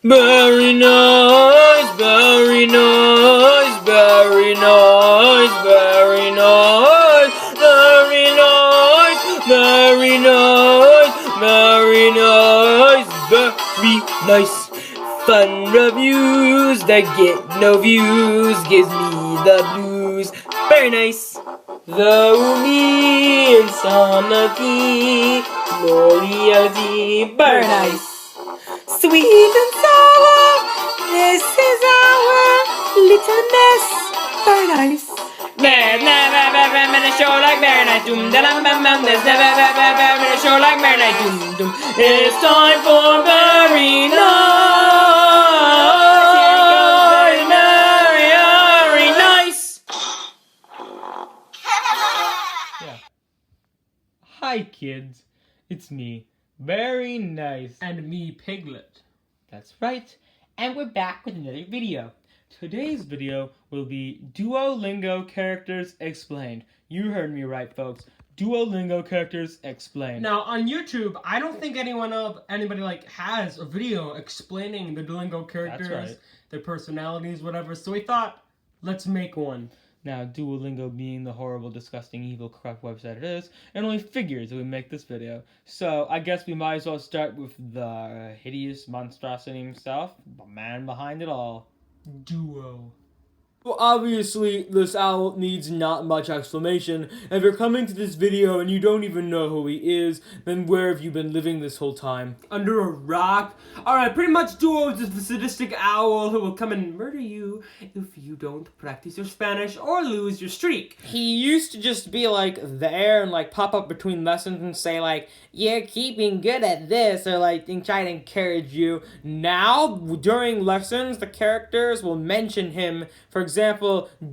Very nice, very nice, very nice, very nice, very nice, very nice, very nice, very nice. Fun reviews that get no views gives me the blues. Very nice. The me insanity, no reality. Very nice. Sweet and sour, this is our little mess. Very nice. There's never been a show like Very Nice. Doom da dum bum bum. There's never been a show like Very Nice. Doom doom. It's time for Very Nice. Very nice. Yeah. Hi kids, it's me, Very Nice, and me, Piglet. That's right, and we're back with another video. Today's video will be Duolingo characters explained. You heard me right, folks. Duolingo characters explained. Now on YouTube, I don't think anybody has a video explaining the Duolingo characters, right, their personalities, whatever. So we thought, let's make one. Now, Duolingo being the horrible, disgusting, evil, corrupt website it is, it only figures that we make this video. So, I guess we might as well start with the hideous monstrosity himself, the man behind it all. Duo. Well, obviously, this owl needs not much explanation. If you're coming to this video and you don't even know who he is, then where have you been living this whole time? Under a rock? Alright, pretty much Duo is the sadistic owl who will come and murder you if you don't practice your Spanish or lose your streak. He used to just be there and pop up between lessons and say you're keeping good at this, or and try to encourage you. Now, during lessons, the characters will mention him. For example,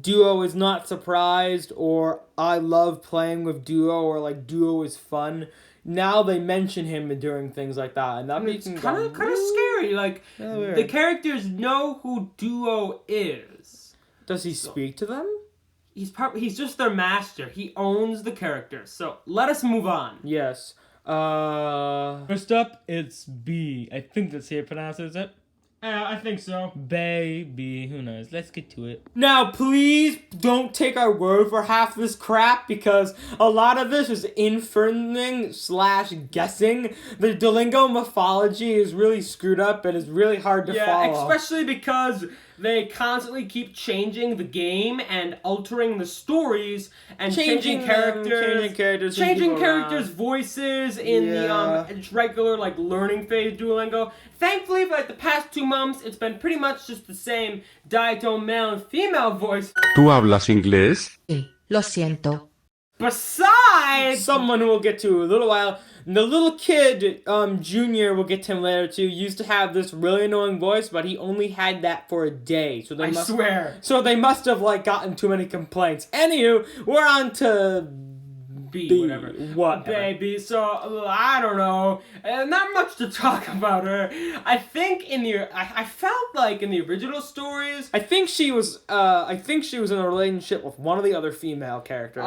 Duo is not surprised, or I love playing with Duo, or Duo is fun. Now they mention him during things like that, and that makes it kind of scary. The characters know who Duo is. Does he speak to them? He's just their master. He owns the characters. So let us move on. Yes. First up, it's B. I think that's how it pronounces it. I think so. Baby, who knows? Let's get to it. Now, please don't take our word for half this crap, because a lot of this is inferring/guessing. The Duolingo mythology is really screwed up and is really hard to follow. Yeah, especially because they constantly keep changing the game and altering the stories and changing characters, voices in the regular learning phase Duolingo. Thankfully, for the past 2 months, it's been pretty much just the same diatone male and female voice. ¿Tú hablas inglés? Sí, lo siento. Besides, someone who we'll get to in a little while, the little kid, Junior, we'll get to him later too, used to have this really annoying voice, but he only had that for a day. So I swear. So they must have gotten too many complaints. Anywho, we're on to B, whatever. What? Baby, so, I don't know. Not much to talk about her. I think I felt in the original stories, I think she was in a relationship with one of the other female characters.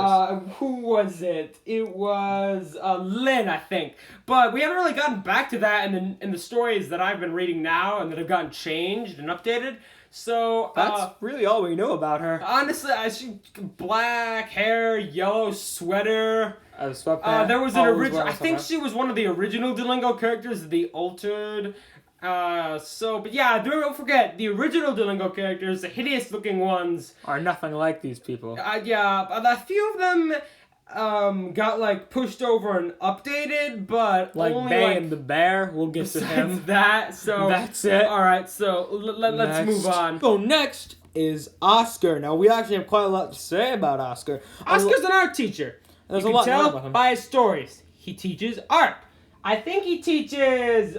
Who was it? It was, Lynn, I think. But we haven't really gotten back to that in the stories that I've been reading now and that have gotten changed and updated. So, that's really all we know about her. Honestly, she black hair, yellow sweater. There was an original. I think she was one of the original Duolingo characters, the altered. But yeah, don't forget the original Duolingo characters, the hideous-looking ones, are nothing like these people. Yeah, a few of them got pushed over and updated, but only Bay and the Bear. We'll get to him. So that's it. All right, so let's move on. So next is Oscar. Now we actually have quite a lot to say about Oscar. Oscar's an art teacher. There's a lot to tell about him by his stories. He teaches art. I think he teaches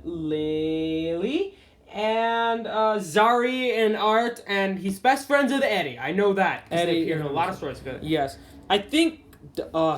Lily and Zari in art, and he's best friends with Eddie. I know that. Eddie, in a lot of stories. Yes. I think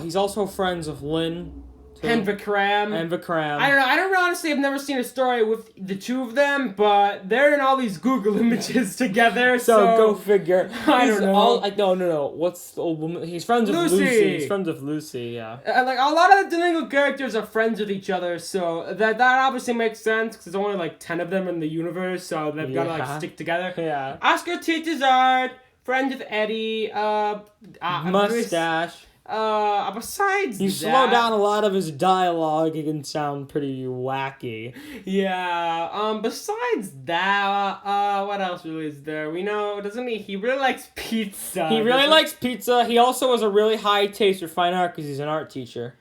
he's also friends with Lynn, And Vikram. I don't know. I don't honestly. I've never seen a story with the two of them, but they're in all these Google images together. So go figure. I don't know. No. What's the old woman? He's friends with Lucy. He's friends with Lucy. Yeah. Like a lot of the Duolingo characters are friends with each other, so that obviously makes sense because there's only like 10 of them in the universe, so they've got to like stick together. Yeah. Oscar teaches art. Friends with Eddie. Mustache. Besides you that, slow down a lot of his dialogue, it can sound pretty wacky. Yeah. Besides that, what else really is there? We know, doesn't he really likes pizza. He really likes pizza. He also has a really high taste for fine art because he's an art teacher.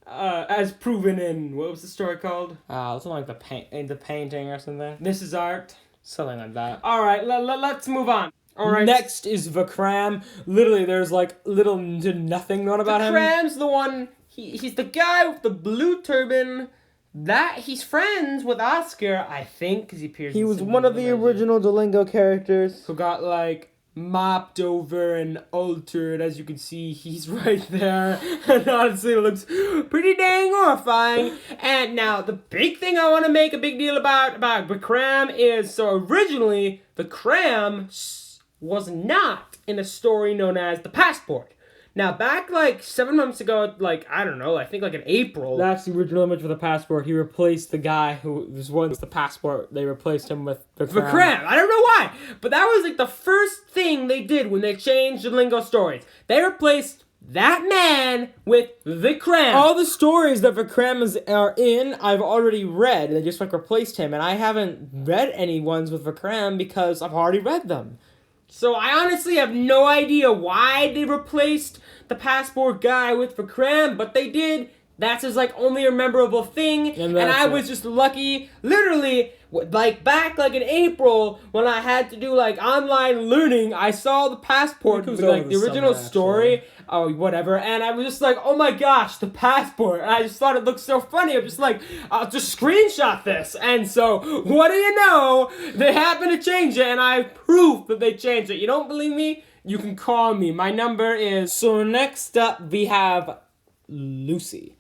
As proven in, what was the story called? Something like the painting or something. This is art. Something like that. All right, let's move on. All right. Next is Vikram. Literally, there's like little to nothing known about him. Vikram's the one. He's the guy with the blue turban. That he's friends with Oscar, I think, because he appears. He was one of the original Duolingo characters who got like mopped over and altered. As you can see, he's right there, and honestly, it looks pretty dang horrifying. And now the big thing I want to make a big deal about Vikram is so originally Vikram was not in a story known as The Passport. Now, back like 7 months ago, like, I don't know, I think like in April. That's the original image for The Passport. He replaced the guy who was once The Passport. They replaced him with Vikram. I don't know why, but that was like the first thing they did when they changed the Duolingo stories. They replaced that man with Vikram. All the stories that Vikram are in, I've already read. They just like replaced him, and I haven't read any ones with Vikram because I've already read them. So I honestly have no idea why they replaced the Passport guy with Vikram, but they did. That's his like only memorable thing, and I was just lucky. Literally, like back like in April when I had to do like online learning, I saw The Passport, like the original story. Oh, whatever. And I was just like, oh my gosh, The Passport. And I just thought it looked so funny. I'm just like, I'll just screenshot this. And so, what do you know? They happen to change it, and I have proof that they changed it. You don't believe me? You can call me. My number is... So next up, we have Lucy.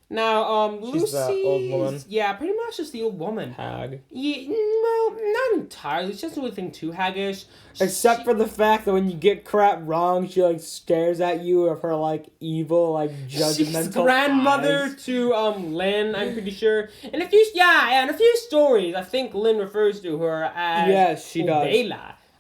Now, Lucy. She's the old woman. Yeah, pretty much just the old woman. Hag. Yeah, no, not entirely. She doesn't really think too haggish. Except for the fact that when you get crap wrong, she like stares at you with her like evil, like judgmental She's grandmother eyes. To Lynn, I'm pretty sure. And in a few stories, I think Lynn refers to her as yes, she does.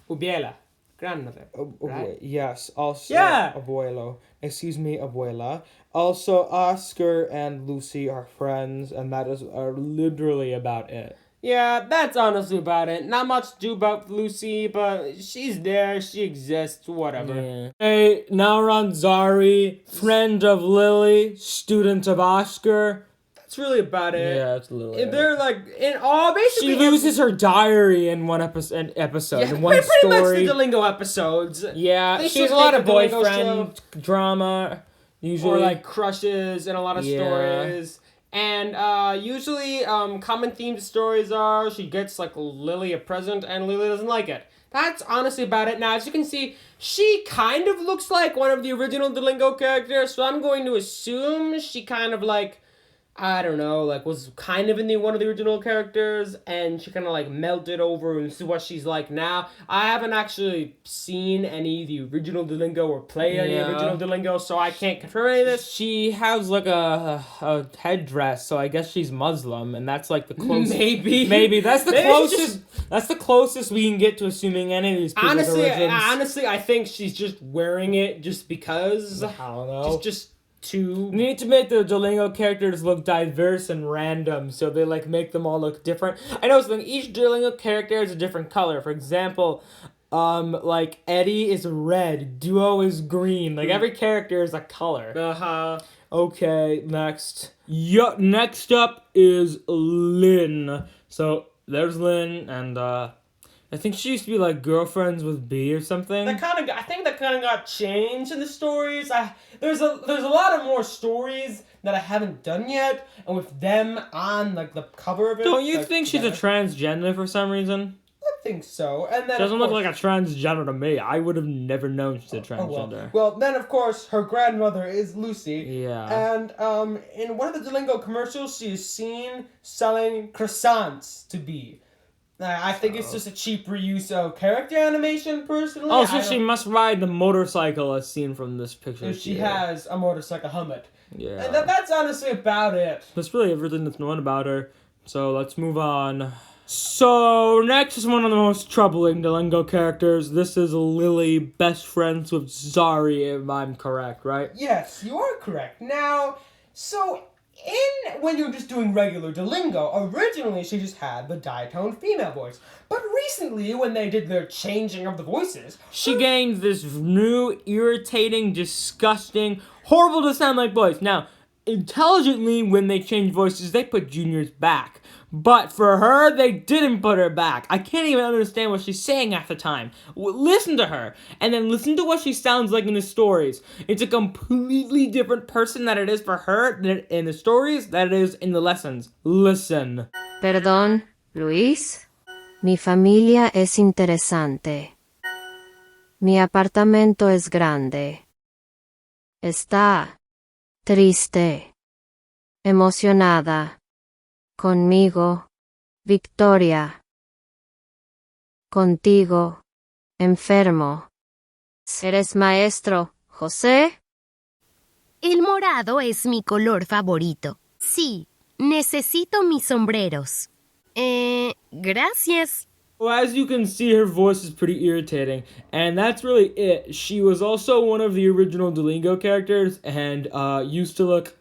Ubiela. Grandmother. Right? Yes, also yeah. Abuelo. Excuse me, Abuela. Also, Oscar and Lucy are friends, and that is literally about it. Yeah, that's honestly about it. Not much to do about Lucy, but she's there, she exists, whatever. Yeah. Hey, now we're on Zari, friend of Lily, student of Oscar. That's really about it. Yeah, that's literally they're like, in all, basically... She loses her diary in one episode, yeah, in one pretty story. Much the Duolingo episodes. Yeah, she has a lot of boyfriend drama, usually. Or like crushes and a lot of stories. And usually common themes of stories are she gets like Lily a present and Lily doesn't like it. That's honestly about it. Now, as you can see, she kind of looks like one of the original Duolingo characters, so I'm going to assume she kind of like, I don't know, like was kind of in one of the original characters, and she kind of like melted over and see what she's like now. I haven't actually seen any of the original Duolingo or play any original Duolingo, so I can't confirm any of this. She has like a headdress, so I guess she's Muslim, and that's like the closest. Maybe that's the closest. That's the closest we can get to assuming any of these people's origins. Honestly, I think she's just wearing it just because. I don't know. Just You need to make the Duolingo characters look diverse and random, so they like make them all look different. I know something. Each Duolingo character is a different color. For example, like Eddie is red, Duo is green. Like every character is a color. Okay, next. Next up is Lynn. So there's Lynn, and I think she used to be like girlfriends with B or something. I think that kind of got changed in the stories. There's a lot of more stories that I haven't done yet, and with them on like the cover of it. Don't you think she's a transgender for some reason? think so. And then She doesn't look like a transgender to me. I would have never known she's a transgender. Well, then of course her grandmother is Lucy. Yeah. And in one of the Duolingo commercials, she is seen selling croissants to be. I think it's just a cheap reuse of character animation, personally. Oh, so she must ride the motorcycle as seen from this picture. She has a motorcycle helmet. Yeah. And that's honestly about it. That's really everything that's known about her. So let's move on. So next is one of the most troubling Duolingo characters. This is Lily, best friends with Zari, if I'm correct, right? Yes, you are correct. Now, so when you're just doing regular Duolingo, originally she just had the diatone female voice. But recently, when they did their changing of the voices, she gained this new, irritating, disgusting, horrible to sound like voice. Now, intelligently, when they changed voices, they put Junior's back. But for her, they didn't put her back. I can't even understand what she's saying half the time. Listen to her, and then listen to what she sounds like in the stories. It's a completely different person that it is for her in the stories than it is in the lessons. Listen. Perdón, Luis. Mi familia es interesante. Mi apartamento es grande. Está triste. Emocionada. Conmigo, Victoria. Contigo, enfermo. ¿Eres maestro, José? El morado es mi color favorito. Sí, necesito mis sombreros. Gracias. Well, as you can see, her voice is pretty irritating, and that's really it. She was also one of the original Duolingo characters, and used to look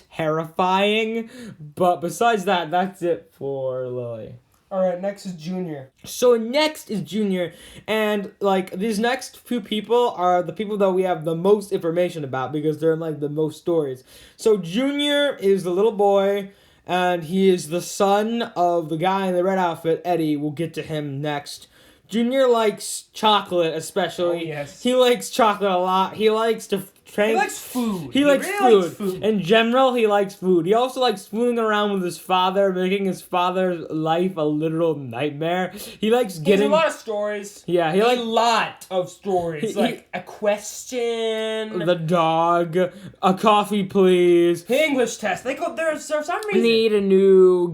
terrifying, but besides that, that's it for Lily. Alright, next is Junior. So next is Junior, and like these next few people are the people that we have the most information about because they're in like the most stories. So Junior is the little boy, and he is the son of the guy in the red outfit, Eddie. We'll get to him next. Junior likes chocolate, especially. Oh, yes. He likes chocolate a lot. He likes to He likes food. He likes really food. likes food. In general, he likes food. He also likes fooling around with his father, making his father's life a literal nightmare. He likes getting... There's a lot of stories. Yeah, he a likes... lot of stories. Like a question. The dog. A coffee, please. The English test. They go there for some reason. I need a new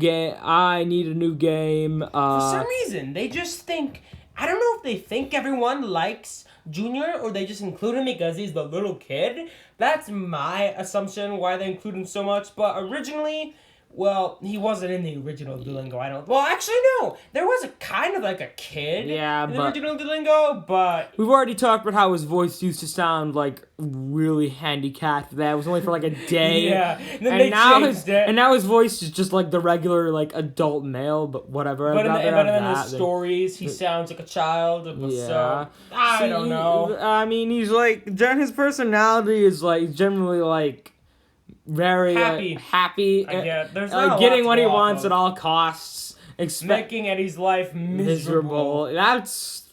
game. For some reason, they just think... I don't know if they think everyone likes Junior or they just include him because he's the little kid. That's my assumption why they include him so much. But originally, well, he wasn't in the original Duolingo. Well, actually, no. There was a kind of like a kid in the original Duolingo, but... We've already talked about how his voice used to sound like really handicapped. That was only for like a day. Yeah. And now his voice is just like the regular like adult male, but whatever. But in the stories, he sounds like a child. Yeah. So, I don't know. I mean, he's like, his personality is like generally like very happy. There's not getting what he wants at all costs. Making Eddie's life miserable. That's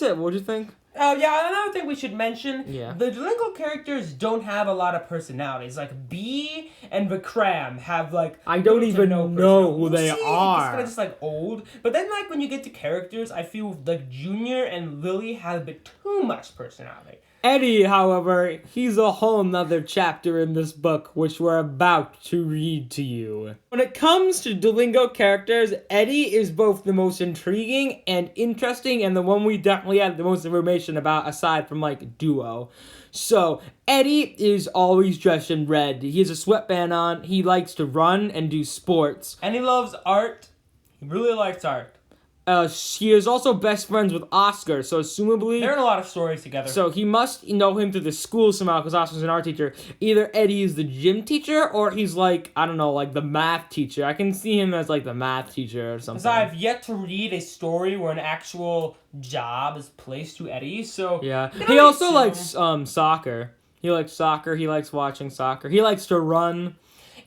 it. What'd you think? Oh, yeah, another thing we should mention, Yeah. The Duolingo characters don't have a lot of personalities. Like, B and Vikram have, like... I don't even know who they are. It's kind of just, like, old. But then, like, when you get to characters, I feel like Junior and Lily have a bit too much personality. Eddie, however, he's a whole nother chapter in this book, which we're about to read to you. When it comes to Duolingo characters, Eddie is both the most intriguing and interesting, and the one we definitely have the most information about, aside from, like, Duo. So, Eddie is always dressed in red. He has a sweatband on, he likes to run and do sports. And he loves art. He really likes art. She is also best friends with Oscar, so assumably... They're in a lot of stories together. So he must know him through the school somehow, because Oscar's an art teacher. Either Eddie is the gym teacher, or he's like, I don't know, like the math teacher. I can see him as like the math teacher or something. Because I've yet to read a story where an actual job is placed to Eddie, so... Yeah. He also likes soccer. He likes soccer, he likes watching soccer. He likes to run.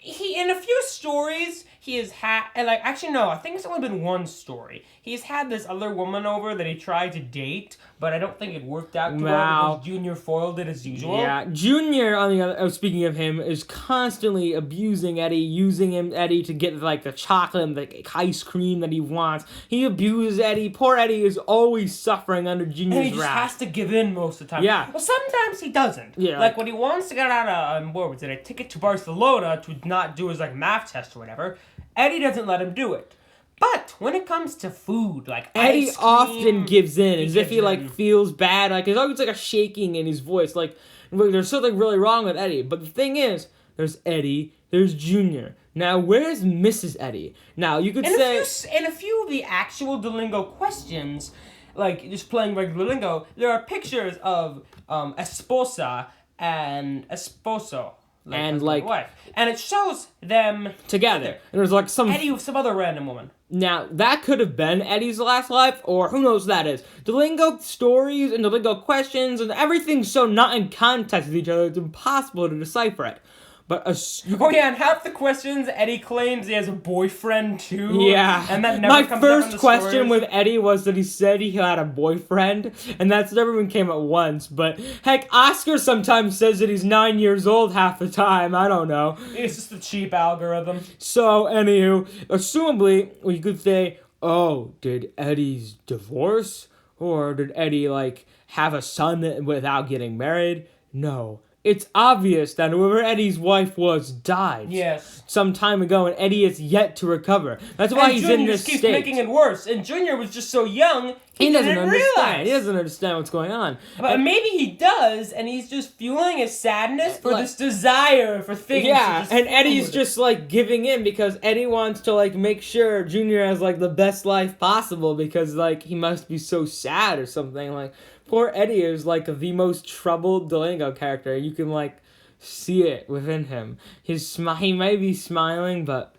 In a few stories, he has had, and like, actually no, I think it's only been one story. He's had this other woman over that he tried to date, but I don't think it worked out too well because Junior foiled it as usual. Yeah, Junior, on the other, speaking of him, is constantly abusing Eddie, using Eddie to get like the chocolate and the ice cream that he wants. He abuses Eddie. Poor Eddie is always suffering under Junior's and he just wrath. has to give in most of the time. Yeah. Well, sometimes he doesn't. Yeah. Like when he wants to get out of, what was it, a ticket to Barcelona to not do his like math test or whatever, Eddie doesn't let him do it. But when it comes to food, like Eddie ice cream, often gives in, as if he gives like in. feels bad. Like there's always like a shaking in his voice. Like there's something really wrong with Eddie. But the thing is, there's Eddie, there's Junior. Now where's Mrs. Eddie? Now you could say in a few of the actual Duolingo questions, like just playing regular Duolingo, there are pictures of esposa and esposo. And, like, wife. And it shows them together. And there's like some Eddie with some other random woman. Now, that could have been Eddie's last life, or who knows who that is. Duolingo stories and Duolingo questions and everything's so not in context with each other, it's impossible to decipher it. But oh yeah, and half the questions Eddie claims he has a boyfriend too. Yeah. And that never My comes up in first the question stories. with Eddie was that he said he had a boyfriend, and that's never even came at once. But heck, Oscar sometimes says that he's 9 years old half the time. I don't know. It's just a cheap algorithm. So, anywho, assumably, we could say, oh, did Eddie's divorce? Or did Eddie, like, have a son without getting married? No. It's obvious that whoever Eddie's wife was died. Yes. Some time ago, and Eddie is yet to recover. That's why he's in this keeps state. making it worse. And Junior was just so young, he doesn't didn't understand. realize. He doesn't understand what's going on. But maybe he does, and he's just fueling his sadness for Like- this desire for things. Yeah, to just and fuel Eddie's with it. just like giving in because Eddie wants to like make sure Junior has like the best life possible because like he must be so sad or something. Like poor Eddie is like the most troubled Duolingo character. You can like see it within him. He may be smiling, but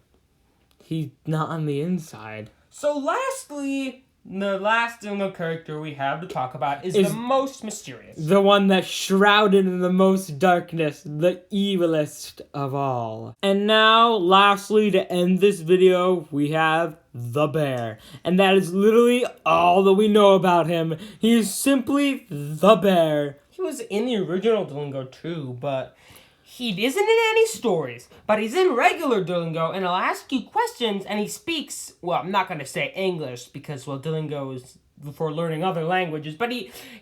he's not on the inside. So lastly, the last Duolingo character we have to talk about is the most mysterious. The one that's shrouded in the most darkness, the evilest of all. And now, lastly, to end this video, we have the bear. And that is literally all that we know about him. He is simply the bear. He was in the original Duolingo too, but he isn't in any stories. But he's in regular Duolingo, and he'll ask you questions, and he speaks, well, I'm not going to say English, because, well, Duolingo is for learning other languages, but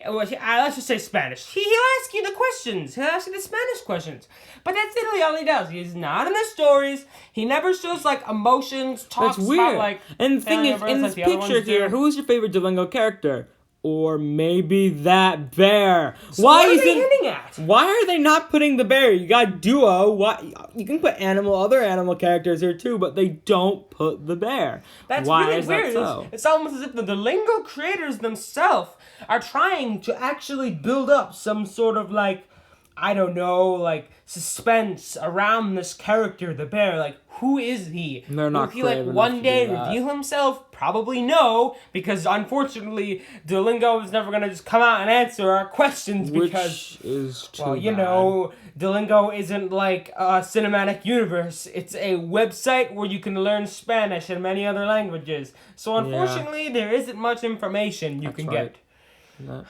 let's just say Spanish. He'll ask you the questions. He'll ask you the Spanish questions. But that's literally all he does. He's not in the stories. He never shows, like, emotions, talks That's weird. about, like... And the thing is, in this picture here, who is your favorite Duolingo character? Or maybe that bear. So what are they hinting at? Why are they not putting the bear? You got Duo. Why you can put other animal characters here too, but they don't put the bear. That's Why really is weird. that so? It's almost as if the Duolingo creators themselves are trying to actually build up some sort of like, I don't know, like suspense around this character, the bear. Like, who is he? They're not Will he like creative one enough to day do that. reveal himself? Probably no, because unfortunately Duolingo is never gonna just come out and answer our questions because Which is too well, you bad. know, Duolingo isn't like a cinematic universe. It's a website where you can learn Spanish and many other languages. So unfortunately, there isn't much information you That's can right. get.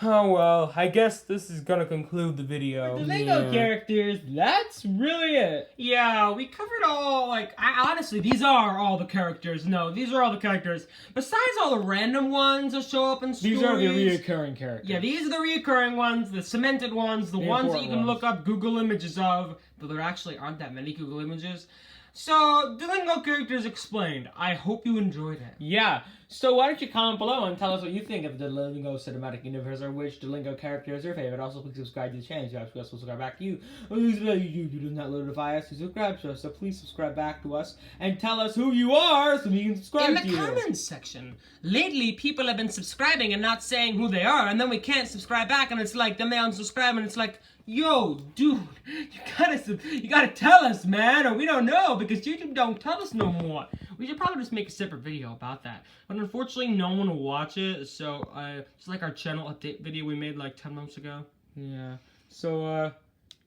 Oh well, I guess this is gonna conclude the video. Duolingo characters, that's really it. Yeah, we covered all, like, honestly, these are all the characters. No, these are all the characters. Besides all the random ones that show up in stories. These are the reoccurring characters. Yeah, these are the reoccurring ones, the cemented ones, the ones that you can look up Google images of, though there actually aren't that many Google images. So, Duolingo characters explained. I hope you enjoyed it. Yeah. So why don't you comment below and tell us what you think of the Duolingo cinematic universe or which Duolingo character is your favorite. Also, please subscribe to the channel. You will subscribe back to you. YouTube does not notify us to subscribe to us, so please subscribe back to us and tell us who you are so we can subscribe to you. In the comments section, lately people have been subscribing and not saying who they are, and then we can't subscribe back, and it's like, then they unsubscribe, and it's like, yo, dude, you gotta tell us, man, or we don't know, because YouTube don't tell us no more. We should probably just make a separate video about that. But unfortunately, no one will watch it, so it's like our channel update video we made like 10 months ago. Yeah. So,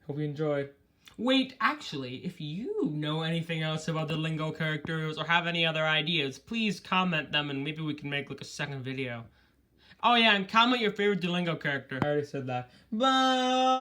hope you enjoyed. Wait, actually, if you know anything else about the Duolingo characters or have any other ideas, please comment them and maybe we can make like a second video. Oh yeah, and comment your favorite Duolingo character. I already said that. Bye!